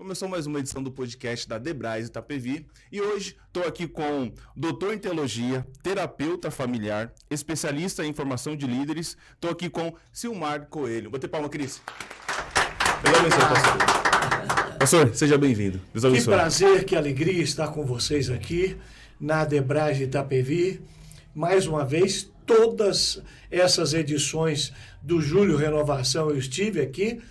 Começou mais uma edição do podcast da Debrais Itapevi e hoje estou aqui com doutor em teologia, terapeuta familiar, especialista em formação de líderes. Estou aqui com Silmar Coelho. Bota palma, Cris. Deus abençoe, pastor. Pastor, seja bem-vindo. Deus abençoe. Que prazer, que alegria estar com vocês aqui na Debrais Itapevi. Mais uma vez, todas essas edições do Júlio Renovação eu estive aqui.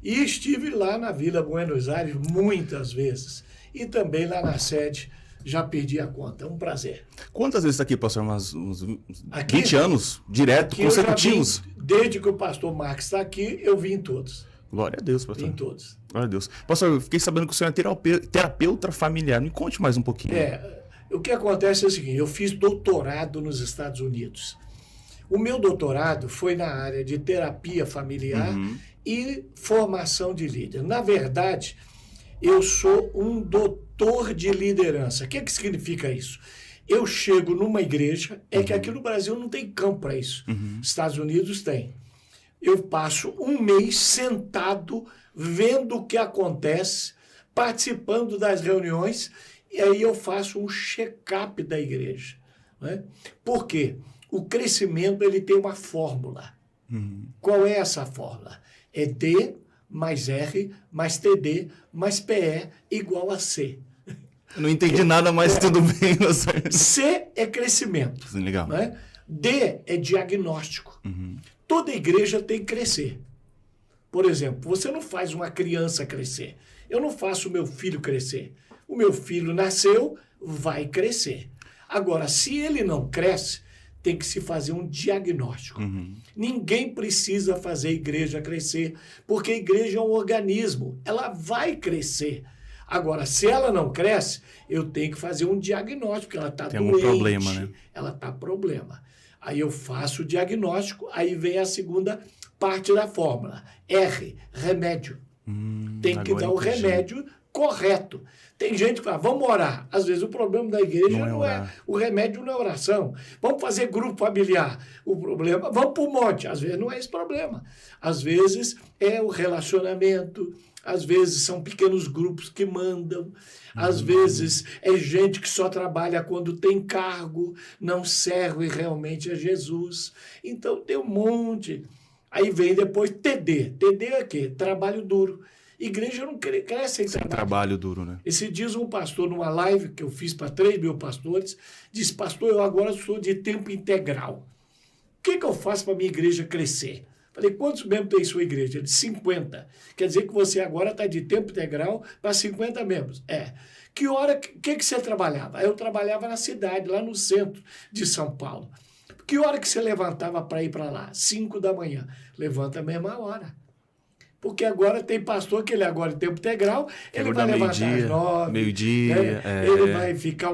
E estive lá na Vila Buenos Aires muitas vezes. E também lá na sede, já perdi a conta. É um prazer. Quantas vezes está aqui, pastor? Uns aqui, 20 anos, direto, consecutivos? Desde que o pastor Marcos está aqui, eu vim em todos. Glória a Deus, pastor. Vim em todos. Glória a Deus. Pastor, eu fiquei sabendo que o senhor é terapeuta familiar. Me conte mais um pouquinho. O que acontece é o seguinte, eu fiz doutorado nos Estados Unidos. O meu doutorado foi na área de terapia familiar e formação de líder. Na verdade, eu sou um doutor de liderança. O que significa isso? Eu chego numa igreja, que aqui no Brasil não tem campo para isso. Estados Unidos tem. Eu passo um mês sentado, vendo o que acontece, participando das reuniões, e aí eu faço um check-up da igreja. Né? Por quê? O crescimento ele tem uma fórmula. Qual é essa fórmula? É D mais R mais TD mais PE igual a C. Eu não entendi nada, mas tudo bem. C é crescimento. Legal. Né? D é diagnóstico. Toda igreja tem que crescer. Por exemplo, você não faz uma criança crescer. Eu não faço o meu filho crescer. O meu filho nasceu, vai crescer. Agora, se ele não cresce, tem que se fazer um diagnóstico. Ninguém precisa fazer a igreja crescer, porque a igreja é um organismo, ela vai crescer. Agora, se ela não cresce, eu tenho que fazer um diagnóstico, ela está doente. Tem um problema, né? Ela está problema. Aí eu faço o diagnóstico, aí vem a segunda parte da fórmula. R, remédio. Tem que dar o remédio correto. Tem gente que fala, vamos orar. Às vezes o problema da igreja não é o remédio, não é oração. Vamos fazer grupo familiar. O problema, vamos para o monte. Às vezes não é esse problema. Às vezes é o relacionamento. Às vezes são pequenos grupos que mandam. Às vezes é gente que só trabalha quando tem cargo, não serve realmente a Jesus. Então tem um monte. Aí vem depois TD. TD é o quê? Trabalho duro. Igreja não cresce sem trabalho duro, né? Esse dias um pastor, numa live que eu fiz para 3.000 pastores, disse, pastor, eu agora sou de tempo integral. O que eu faço para a minha igreja crescer? Falei, quantos membros tem sua igreja? Ele disse, 50. Quer dizer que você agora está de tempo integral para 50 membros. Que hora, que você trabalhava? Eu trabalhava na cidade, lá no centro de São Paulo. Que hora que você levantava para ir para lá? 5 da manhã. Levanta a mesma hora. Porque agora tem pastor que ele agora em tempo integral, ele vai levantar às 9, meio-dia, ele vai ficar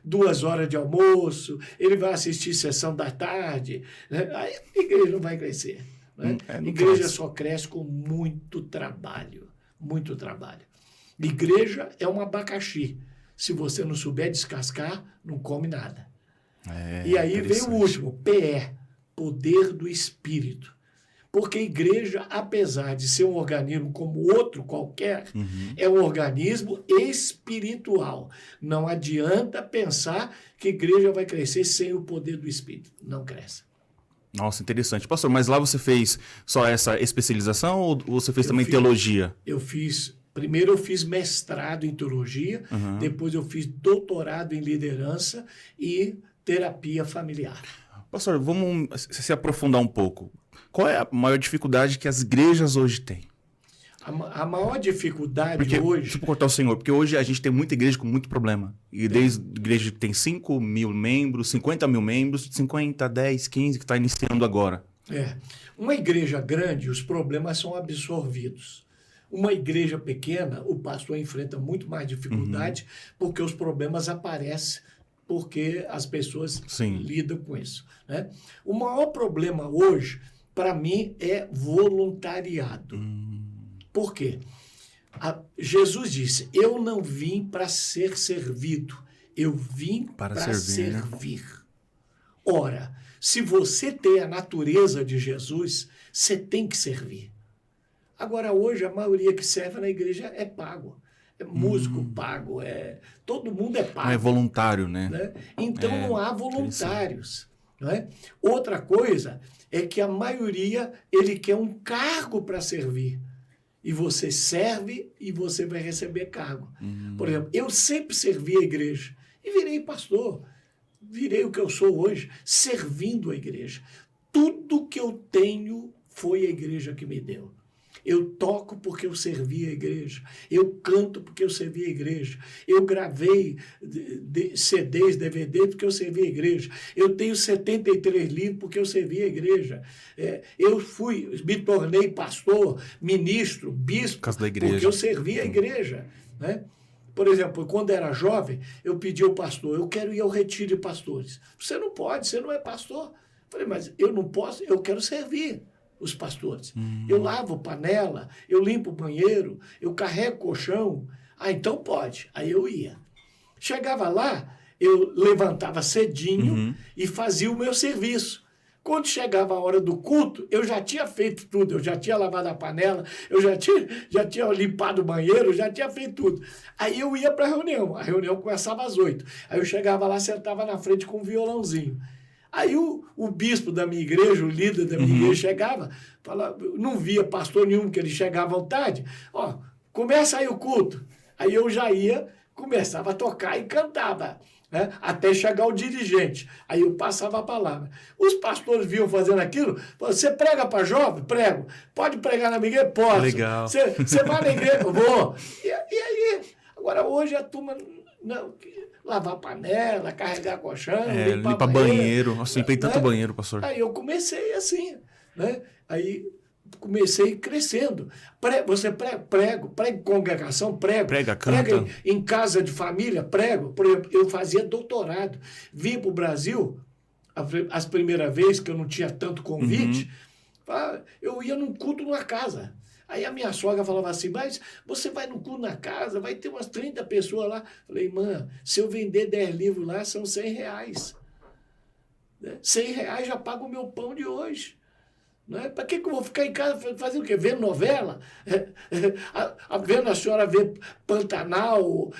2 horas de almoço, ele vai assistir sessão da tarde, né? Aí a igreja não vai crescer. Né? A igreja só cresce com muito trabalho, muito trabalho. Igreja é um abacaxi. Se você não souber descascar, não come nada. E aí vem o último, PE, poder do Espírito. Porque a igreja, apesar de ser um organismo como outro qualquer, é um organismo espiritual. Não adianta pensar que a igreja vai crescer sem o poder do Espírito. Não cresce. Nossa, interessante. Pastor, mas lá você fez só essa especialização ou você fez também teologia? Primeiro eu fiz mestrado em teologia, depois eu fiz doutorado em liderança e terapia familiar. Pastor, vamos se aprofundar um pouco. Qual é a maior dificuldade que as igrejas hoje têm? A maior dificuldade hoje... Deixa eu cortar o senhor, porque hoje a gente tem muita igreja com muito problema. E desde igreja que tem 5 mil membros, 50 mil membros, 50, 10, 15, que está iniciando agora. Uma igreja grande, os problemas são absorvidos. Uma igreja pequena, o pastor enfrenta muito mais dificuldade, porque os problemas aparecem, porque as pessoas lidam com isso. Né? O maior problema hoje, para mim, é voluntariado. Por quê? Jesus disse, eu não vim para ser servido, eu vim para servir. Ora, se você tem a natureza de Jesus, você tem que servir. Agora, hoje, a maioria que serve na igreja é pago. é músico pago, todo mundo é pago. Não é voluntário, né? Então não há voluntários. Não é? Outra coisa é que a maioria ele quer um cargo para servir. E você serve e você vai receber cargo. Por exemplo, eu sempre servi a igreja e virei pastor. Virei o que eu sou hoje, servindo a igreja. Tudo que eu tenho foi a igreja que me deu. Eu toco porque eu servi a igreja. Eu canto porque eu servi a igreja. Eu gravei CDs, DVDs porque eu servi a igreja. Eu tenho 73 livros porque eu servi a igreja. Eu me tornei pastor, ministro, bispo, por causa da igreja, porque eu servi a igreja. Né? Por exemplo, quando era jovem, eu pedi ao pastor, eu quero ir ao retiro de pastores. Você não pode, você não é pastor. Eu falei, mas eu não posso, eu quero servir os pastores. Eu lavo panela, eu limpo o banheiro, eu carrego colchão. Então pode. Aí eu ia. Chegava lá, eu levantava cedinho e fazia o meu serviço. Quando chegava a hora do culto, eu já tinha feito tudo. Eu já tinha lavado a panela, eu já tinha limpado o banheiro, eu já tinha feito tudo. Aí eu ia para a reunião começava às 8. Aí eu chegava lá, sentava na frente com um violãozinho. Aí o bispo da minha igreja, o líder da minha igreja, chegava, falava, não via pastor nenhum, que ele chegava à vontade. Ó, começa aí o culto. Aí eu já ia, começava a tocar e cantava, né? Até chegar o dirigente. Aí eu passava a palavra. Os pastores viam fazendo aquilo, você prega para jovem? Prego. Pode pregar na minha igreja? Posso. Legal. Você vai na igreja? Vou. E aí? Agora hoje a turma... Não, lavar panela, carregar colchão, limpar banheiro. Nossa, limpei tanto banheiro, pastor. Aí eu comecei assim, né? Aí comecei crescendo. Você prega em congregação, prega, canta. Prega em casa de família, prego. Por exemplo, eu fazia doutorado. Vim para o Brasil, as primeiras vezes que eu não tinha tanto convite, eu ia num culto numa casa. Aí a minha sogra falava assim, mas você vai no culto na casa, vai ter umas 30 pessoas lá. Falei, mãe, se eu vender 10 livros lá, são R$100. Né? R$100 já paga o meu pão de hoje. Né? Para que eu vou ficar em casa fazendo o quê? Vendo novela? Vendo a senhora ver Pantanal?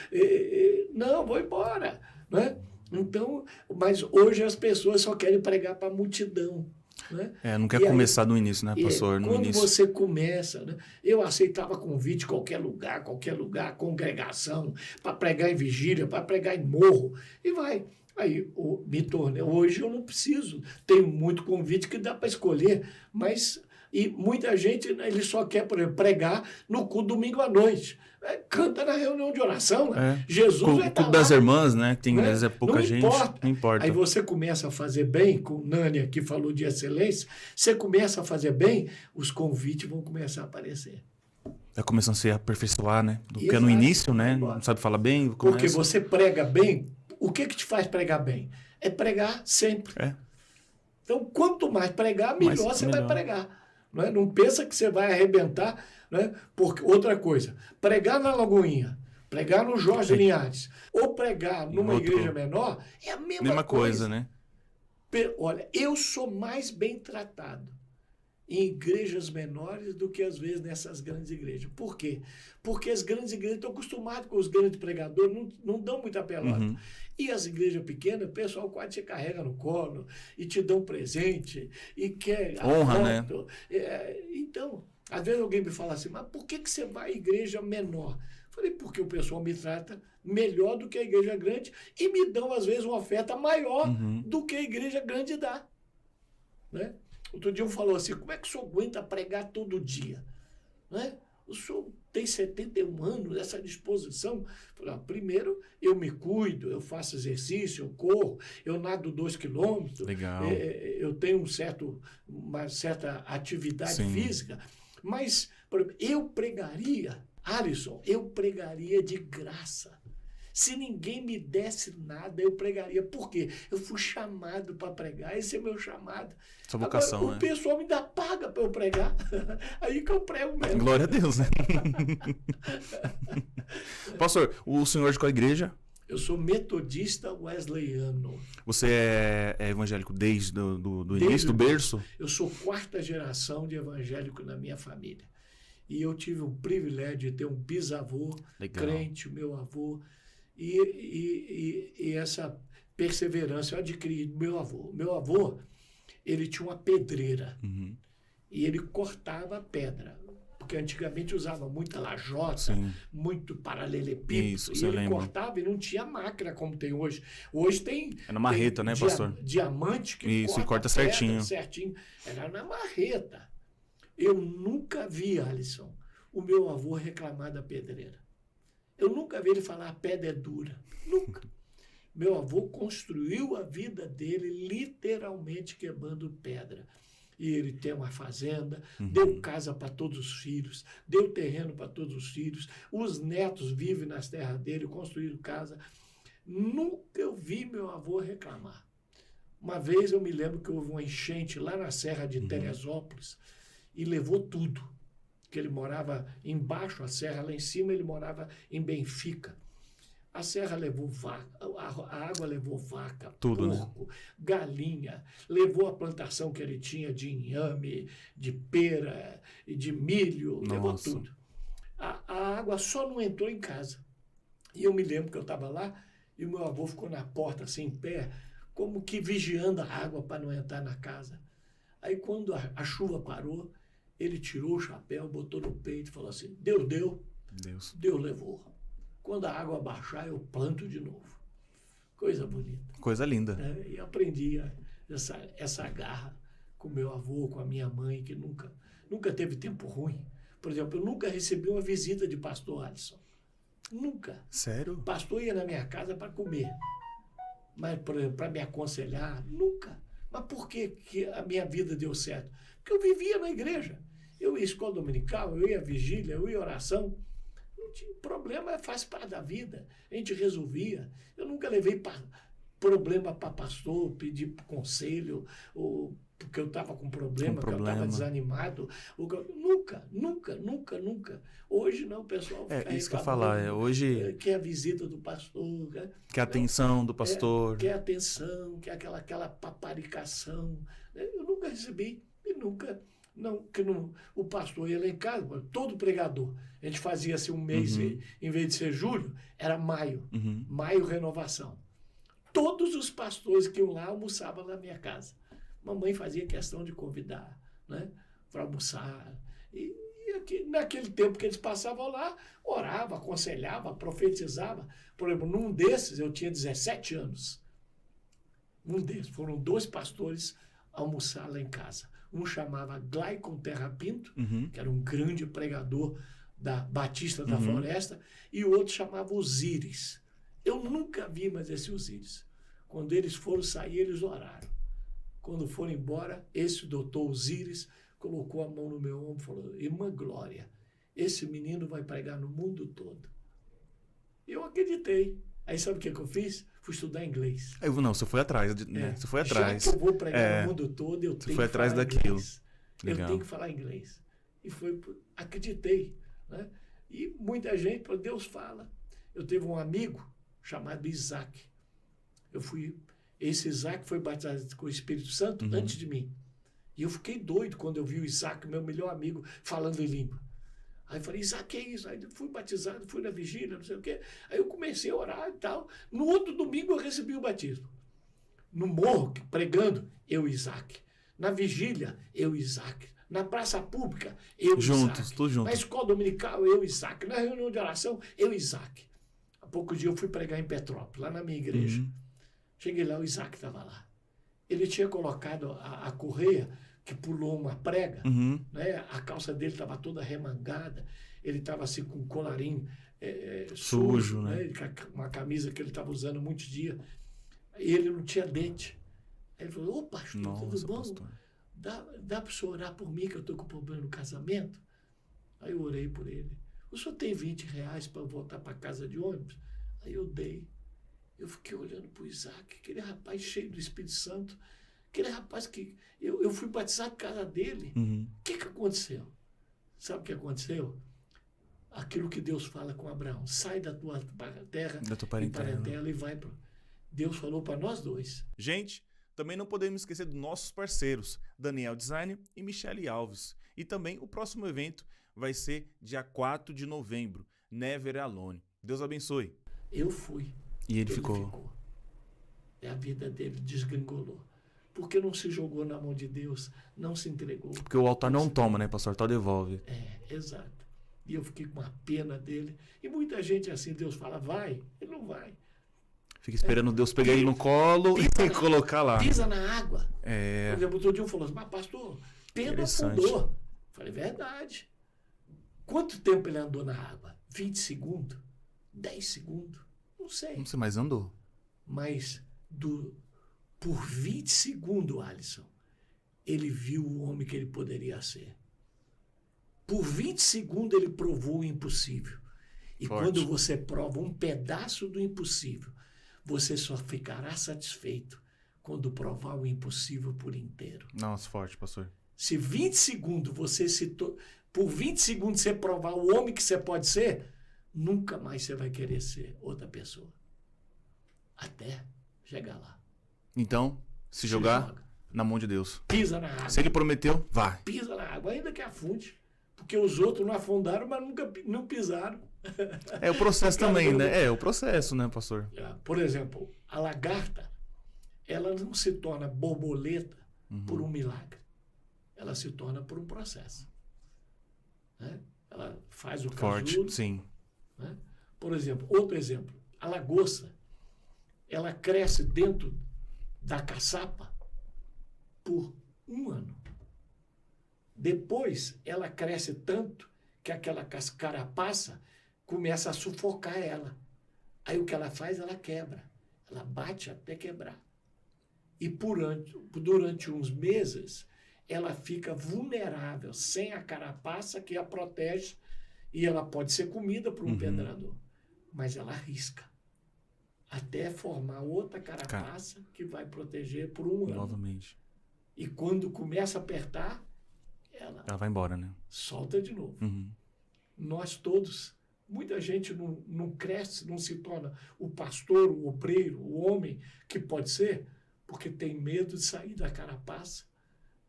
Não, vou embora. Né? Então, mas hoje as pessoas só querem pregar para a multidão. Né? Não quer começar do início, né, pastor? Quando você começa, né? Eu aceitava convite em qualquer lugar, congregação, para pregar em vigília, para pregar em morro, e vai. Aí me tornei. Hoje eu não preciso, tenho muito convite que dá para escolher, mas e muita gente, né, ele só quer, por exemplo, pregar no culto domingo à noite. Canta na reunião de oração. Né? Jesus vai estar lá. Das irmãs, né? Que tem né? Pouca gente. Não importa. Aí você começa a fazer bem, com o Nani aqui falou de excelência, você começa a fazer bem, os convites vão começar a aparecer. Vai começando a se aperfeiçoar, né? Porque é no início, né? Não sabe falar bem. Porque você prega bem, o que te faz pregar bem? É pregar sempre. Então, quanto mais pregar, melhor você vai pregar. Não pensa que você vai arrebentar, né? Porque outra coisa, pregar na Lagoinha, pregar no Jorge Linhares, ou pregar numa igreja menor, é a mesma coisa, né? Olha, eu sou mais bem tratado em igrejas menores do que às vezes nessas grandes igrejas. Por quê? Porque as grandes igrejas estão acostumadas com os grandes pregadores, não dão muita pelota. E as igrejas pequenas, o pessoal quase te carrega no colo e te dão presente e quer honra, né? Então, às vezes alguém me fala assim, mas por que você vai à igreja menor? Falei, porque o pessoal me trata melhor do que a igreja grande e me dão, às vezes, uma oferta maior do que a igreja grande dá. Né? Outro dia um falou assim, como é que o senhor aguenta pregar todo dia? Né? O senhor tem 71 anos, essa disposição. Falei, primeiro, eu me cuido, eu faço exercício, eu corro, eu nado 2 quilômetros. Legal. Eu tenho uma certa atividade física. Mas, por exemplo, eu pregaria, Alisson, eu pregaria de graça. Se ninguém me desse nada, eu pregaria. Por quê? Eu fui chamado para pregar, esse é meu chamado. Sua vocação, agora, né? O pessoal me dá paga para eu pregar. Aí que eu prego mesmo. Glória a Deus, né? Pastor, o senhor de qual igreja? Eu sou metodista wesleyano. Você é evangélico desde o início, do berço? Eu sou 4ª geração de evangélico na minha família. E eu tive o privilégio de ter um bisavô Legal. crente, meu avô, e essa perseverança eu adquiri do meu avô. Meu avô, ele tinha uma pedreira e ele cortava pedra. Porque antigamente usava muita lajota, Sim. muito paralelepípedo. Isso, E você ele lembra. cortava e não tinha máquina como tem hoje. Hoje tem... É na marreta, tem né, pastor? Diamante que Isso, e corta pedra certinho. Era na marreta. Eu nunca vi, Alisson, o meu avô reclamar da pedreira. Eu nunca vi ele falar a pedra é dura. Nunca. Meu avô construiu a vida dele literalmente quebrando pedra. E ele tem uma fazenda, deu casa para todos os filhos, deu terreno para todos os filhos, os netos vivem nas terras dele, construíram casa. Nunca eu vi meu avô reclamar. Uma vez eu me lembro que houve uma enchente lá na Serra de Teresópolis e levou tudo. Que ele morava embaixo, a serra lá em cima, ele morava em Benfica. A serra levou vaca, a água levou vaca, Tudo, porco, galinha, levou a plantação que ele tinha de inhame, de pera, e de milho, levou tudo. A água só não entrou em casa. E eu me lembro que eu estava lá e o meu avô ficou na porta, assim, em pé, como que vigiando a água para não entrar na casa. Aí quando a chuva parou, ele tirou o chapéu, botou no peito e falou assim, Deus deu, Deus levou. Quando a água baixar, eu planto de novo. Coisa bonita. Coisa linda. E aprendi essa garra com meu avô, com a minha mãe, que nunca teve tempo ruim. Por exemplo, eu nunca recebi uma visita de pastor Alisson. Nunca. Sério? O pastor ia na minha casa para comer. Mas, por exemplo, para me aconselhar, nunca. Mas por que a minha vida deu certo? Porque eu vivia na igreja. Eu ia à escola dominical, eu ia à vigília, eu ia à oração. Não tinha problema, faz parte da vida. A gente resolvia. Eu nunca levei problema para pastor, pedir conselho, ou porque eu estava com problema, porque eu estava desanimado. Nunca. Hoje não, o pessoal fica isso que eu ia falar. Hoje... Quer a visita do pastor. Quer a atenção do pastor. Quer atenção, quer aquela paparicação. Eu nunca recebi e nunca... o pastor ia lá em casa, todo pregador. A gente fazia assim um mês, em vez de ser julho, era maio. Maio, renovação. Todos os pastores que iam lá almoçavam na minha casa. Mamãe fazia questão de convidar, né, para almoçar. E naquele tempo que eles passavam lá, orava, aconselhava, profetizava. Por exemplo, num desses, eu tinha 17 anos. Num desses, foram 2 pastores almoçar lá em casa. Um chamava Glaicon Terra Pinto, que era um grande pregador da Batista da Floresta, e o outro chamava Osíris. Eu nunca vi mais esse Osíris. Quando eles foram sair, eles oraram. Quando foram embora, esse doutor Osíris colocou a mão no meu ombro e falou, irmã Glória, esse menino vai pregar no mundo todo. Eu acreditei. Aí sabe o que eu fiz? Fui estudar inglês. Não, você foi atrás. Né? Você foi atrás. Já que eu vou pregar no mundo todo, eu tenho que falar inglês. Eu tenho que falar inglês. E acreditei. Né? E muita gente, Deus fala. Eu tive um amigo chamado Isaac. Esse Isaac foi batizado com o Espírito Santo antes de mim. E eu fiquei doido quando eu vi o Isaac, meu melhor amigo, falando em língua. Aí eu falei, Isaac, é isso? Aí fui batizado, fui na vigília, não sei o quê. Aí eu comecei a orar e tal. No outro domingo eu recebi o batismo. No morro, pregando, eu, Isaac. Na vigília, eu, Isaac. Na praça pública, eu, Juntos, Isaac. tudo junto. Na escola dominical, eu, Isaac. Na reunião de oração, eu, Isaac. Há poucos dias eu fui pregar em Petrópolis, lá na minha igreja. Cheguei lá, o Isaac estava lá. Ele tinha colocado a correia, que pulou uma prega, né? A calça dele estava toda remangada, ele estava assim com um colarinho sujo, né? Uma camisa que ele estava usando muitos dias, e ele não tinha dente. Aí ele falou, ô pastor, tudo bom? Pastor. Dá para o senhor orar por mim, que eu estou com problema no casamento? Aí eu orei por ele. O senhor tem R$20 para voltar para casa de ônibus? Aí eu dei. Eu fiquei olhando para o Isaac, aquele rapaz cheio do Espírito Santo, aquele rapaz que... Eu fui batizado por casa dele. O que aconteceu? Sabe o que aconteceu? Aquilo que Deus fala com Abraão. Sai da tua terra, da tua parentela e vai para... Deus falou para nós dois. Gente, também não podemos esquecer dos nossos parceiros, Daniel Design e Michele Alves. E também o próximo evento vai ser dia 4 de novembro. Never Alone. Deus abençoe. Eu fui. E ele ficou. E a vida dele desgringolou. Porque não se jogou na mão de Deus, não se entregou. Porque o altar não toma, né, pastor? Só devolve. Exato. E eu fiquei com uma pena dele. E muita gente assim, Deus fala, vai, ele não vai. Fica esperando Deus pegar ele no colo e colocar lá. Pisa na água. Por exemplo, outro dia falou assim, mas pastor, Pedro afundou. Falei, verdade. Quanto tempo ele andou na água? 20 segundos? 10 segundos? Não sei. Não sei, mas andou. Mas por 20 segundos, Alisson, ele viu o homem que ele poderia ser. Por 20 segundos ele provou o impossível. E quando você prova um pedaço do impossível, você só ficará satisfeito quando provar o impossível por inteiro. Nossa, forte, pastor. Se 20 segundos por 20 segundos você provar o homem que você pode ser, nunca mais você vai querer ser outra pessoa. Até chegar lá. Então, se jogar na mão de Deus. Pisa na água. Se ele prometeu, vai. Pisa na água, ainda que afunde. Porque os outros não afundaram, mas não pisaram. É o processo também, né? É o processo, né, pastor? Por exemplo, a lagarta, ela não se torna borboleta por um milagre. Ela se torna por um processo. Né? Ela faz o casulo. Sim. Né? Por exemplo, outro exemplo, a lagosta, ela cresce dentro da caçapa por 1 ano. Depois, ela cresce tanto que aquela carapaça começa a sufocar ela. Aí o que ela faz? Ela quebra. Ela bate até quebrar. E durante uns meses, ela fica vulnerável, sem a carapaça que a protege, e ela pode ser comida por um predador. Mas ela arrisca. Até formar outra carapaça que vai proteger por 1 ano. Novamente. E quando começa a apertar, ela vai embora, né? Solta de novo. Nós todos, muita gente não cresce, não se torna o pastor, o obreiro, o homem que pode ser, porque tem medo de sair da carapaça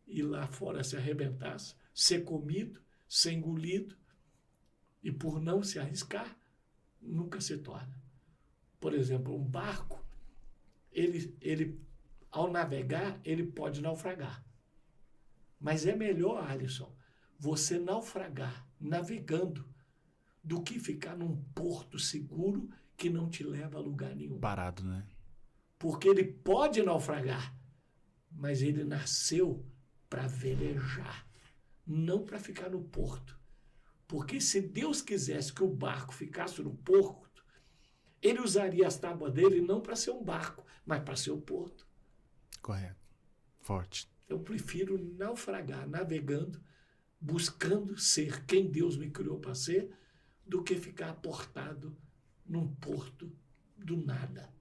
e lá fora se arrebentar, ser comido, ser engolido, e por não se arriscar, nunca se torna. Por exemplo, um barco, ele ao navegar, ele pode naufragar. Mas é melhor, Alisson, você naufragar navegando do que ficar num porto seguro que não te leva a lugar nenhum. Parado, né? Porque ele pode naufragar, mas ele nasceu para velejar, não para ficar no porto. Porque se Deus quisesse que o barco ficasse no porto, ele usaria as tábuas dele não para ser um barco, mas para ser o porto. Correto. Forte. Eu prefiro naufragar, navegando, buscando ser quem Deus me criou para ser, do que ficar aportado num porto do nada.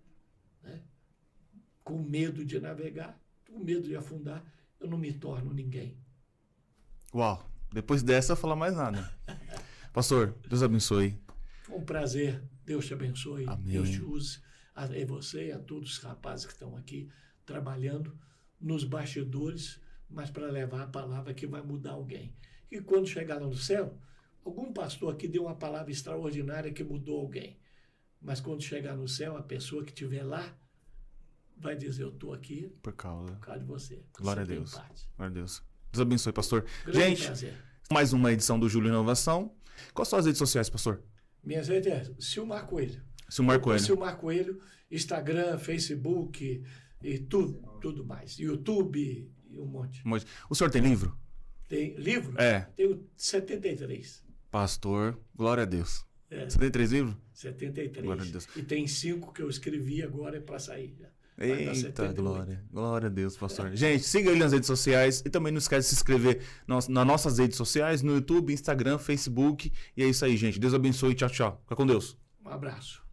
Né? Com medo de navegar, com medo de afundar, eu não me torno ninguém. Uau! Depois dessa, eu falar mais nada. Pastor, Deus abençoe. Foi um prazer. Deus te abençoe. Amém. Deus te use. A você e a todos os rapazes que estão aqui trabalhando nos bastidores, mas para levar a palavra que vai mudar alguém. E quando chegar lá no céu, algum pastor aqui deu uma palavra extraordinária que mudou alguém. Mas quando chegar no céu, a pessoa que estiver lá vai dizer, eu estou aqui por causa de você. Glória a Deus. Glória a Deus. Deus abençoe, pastor. Grande Gente, prazer. Mais uma edição do Júlio Inovação. Quais são as redes sociais, pastor? Minhas redes é Silmar Coelho. Silmar Coelho. Silmar Coelho, Instagram, Facebook e tudo mais. YouTube e um monte. O senhor tem livro? Tem livro? É. Tenho 73. Pastor, glória a Deus. Você tem 3 livros? 73. Glória a Deus. E tem 5 que eu escrevi agora para sair. Eita, glória. Glória a Deus, pastor. Gente, siga ele nas redes sociais e também não esquece de se inscrever nas nossas redes sociais, no YouTube, Instagram, Facebook. E é isso aí, gente. Deus abençoe. Tchau, tchau. Fica com Deus. Um abraço.